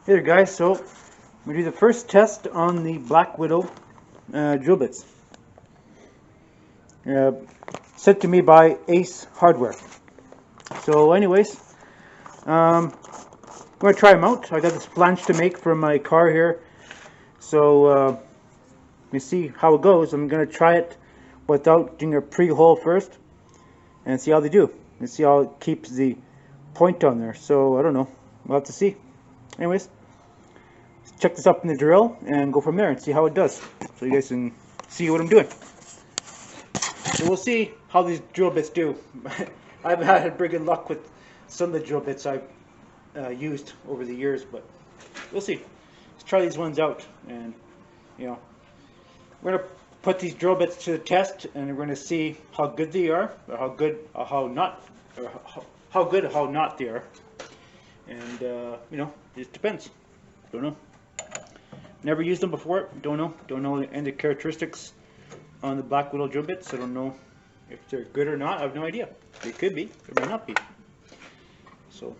Hey there guys, so we do the first test on the Black Widow drill bits. Uh, Sent to me by Ace Hardware. So anyways, I'm going to try them out. I got this flange to make for my car here. So let me see how it goes. I'm going to try it without doing a pre-hole first and see how they do. And see how it keeps the point on there. So I don't know. We'll have to see. Anyways, check this up in the drill and go from there and see how it does. So you guys can see what I'm doing. So we'll see how these drill bits do. I've had pretty good luck with some of the drill bits I've used over the years, but we'll see. Let's try these ones out, and we're gonna put these drill bits to the test, and we're gonna see how good they are, or how good, or how not, or how good, or how not they are. And it just depends. Don't know. Never used them before. Don't know. Don't know any of the characteristics on the Black Widow drill bits. I don't know if they're good or not. I have no idea. They could be. They might not be. So.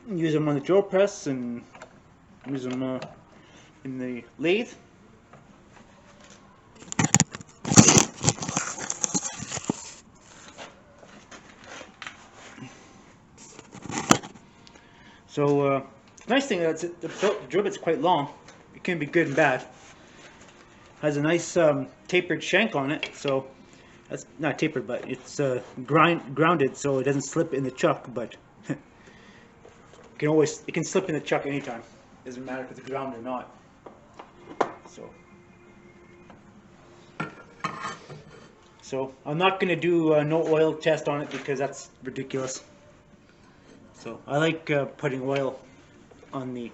Use them on the drill press and use them in the lathe. So, nice thing is the drill bit's quite long. It can be good and bad. Has a nice tapered shank on it, so that's not tapered, but it's grounded, so it doesn't slip in the chuck. But it can slip in the chuck anytime. Doesn't matter if it's ground or not. So I'm not gonna do no oil test on it because that's ridiculous. So I like putting oil on the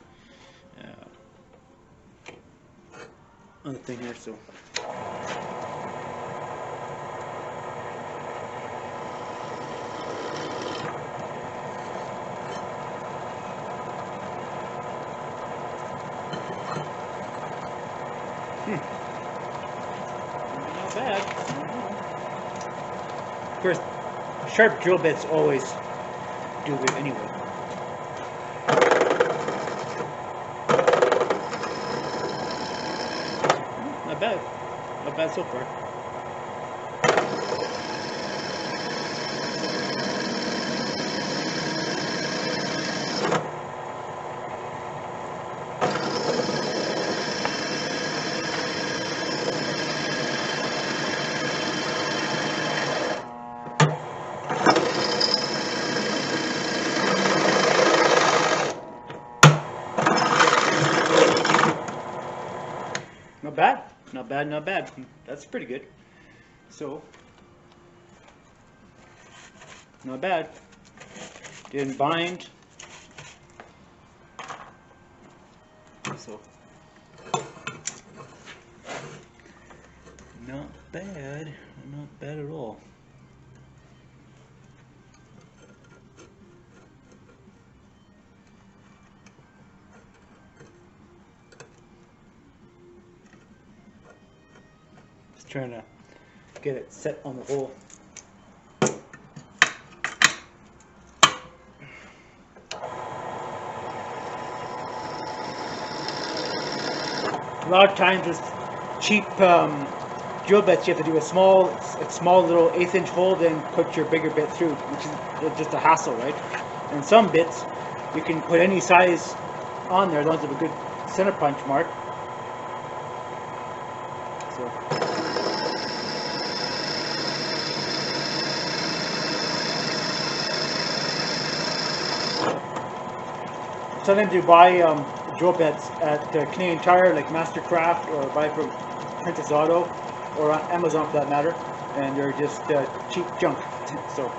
thing here. So. Not bad. Of course, sharp drill bits always do good anyway. Not bad. Not bad so far. Not bad. Not bad, not bad. That's pretty good. So, not bad. Didn't bind. So, not bad. Not bad at all. Just trying to get it set on the hole. A lot of times with cheap drill bits, you have to do a small little 1/8 inch hole, then put your bigger bit through, which is just a hassle, right? And some bits, you can put any size on there as long as you have a good center punch mark. So. Sometimes you buy drill bits at Canadian Tire, like Mastercraft, or buy from Princess Auto, or on Amazon for that matter, and they're just cheap junk. So.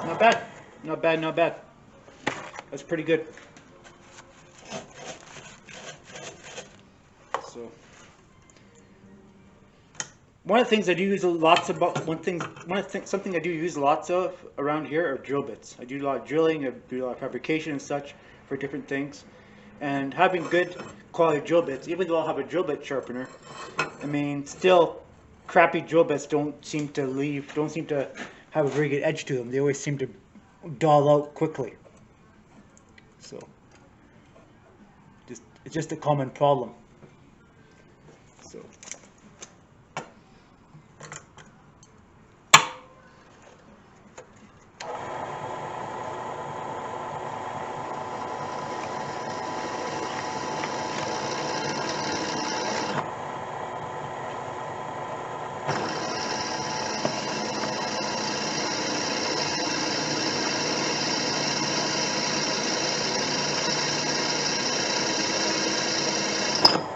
Not bad. Not bad, not bad. That's pretty good. So, One of the things I do use something I do use lots of around here are drill bits. I do a lot of drilling, I do a lot of fabrication and such for different things. And having good quality drill bits, even though I'll have a drill bit sharpener, I mean, still crappy drill bits don't seem to have a very good edge to them. They always seem to dull out quickly. So it's just a common problem. So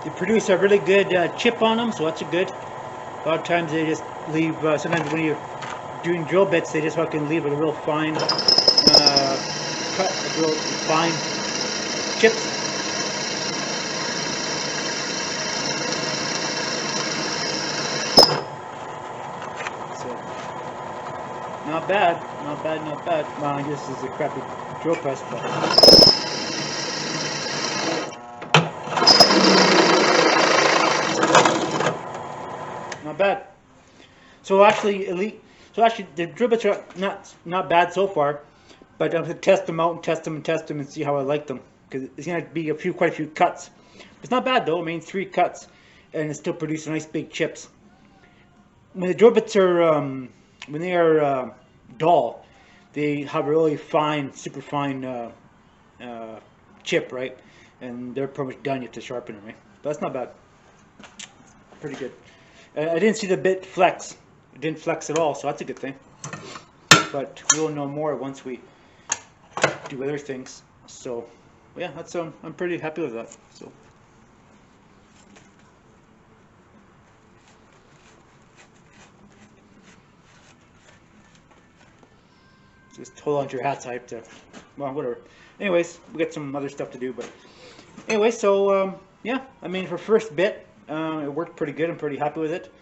they produce a really good chip on them, so that's a good. A lot of times they just leave, sometimes when you're doing drill bits, they just fucking leave a real fine cut, real fine chips. So, not bad, not bad, not bad. Well, I guess this is a crappy drill press, but... not bad. So actually, the drill bits are not bad so far, but I'm gonna test them out and test them and see how I like them, because it's gonna be quite a few cuts. It's not bad though. I mean, 3 cuts, and it still produces nice big chips. When the drill bits are when they are dull, they have a really fine, super fine chip, right? And they're pretty much done. You have to sharpen them, right? But that's not bad. Pretty good. I didn't see the bit flex. It didn't flex at all, so that's a good thing. But we'll know more once we do other things. So, yeah, that's I'm pretty happy with that. So, just hold on to your hats. I have to. Well, whatever. Anyways, we got some other stuff to do, but anyway. So, yeah. I mean, for first bit. It worked pretty good. I'm pretty happy with it,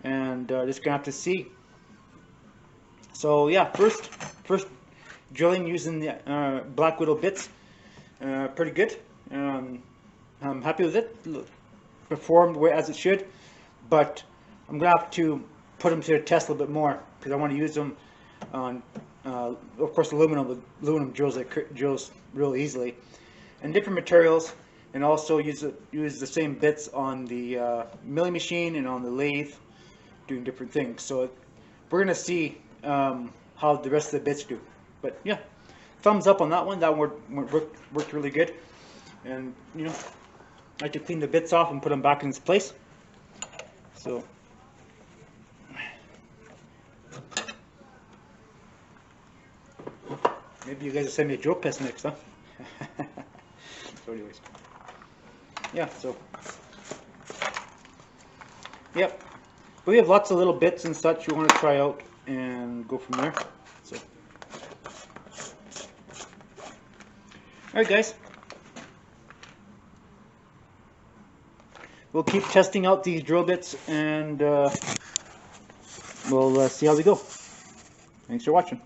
and just gonna have to see. So yeah, first drilling using the Black Widow bits, pretty good. I'm happy with it. Performed as it should, but I'm gonna have to put them to the test a little bit more because I want to use them on, of course, aluminum drills real easily, and different materials. And also use the same bits on the milling machine and on the lathe, doing different things. So we're gonna see how the rest of the bits do. But yeah, thumbs up on that one. That one worked really good. And you know, I like to clean the bits off and put them back in its place. So maybe you guys will send me a drill press next, huh? So anyways. Yeah, so, yep, but we have lots of little bits and such you want to try out and go from there. So, alright guys, we'll keep testing out these drill bits and we'll see how they go. Thanks for watching.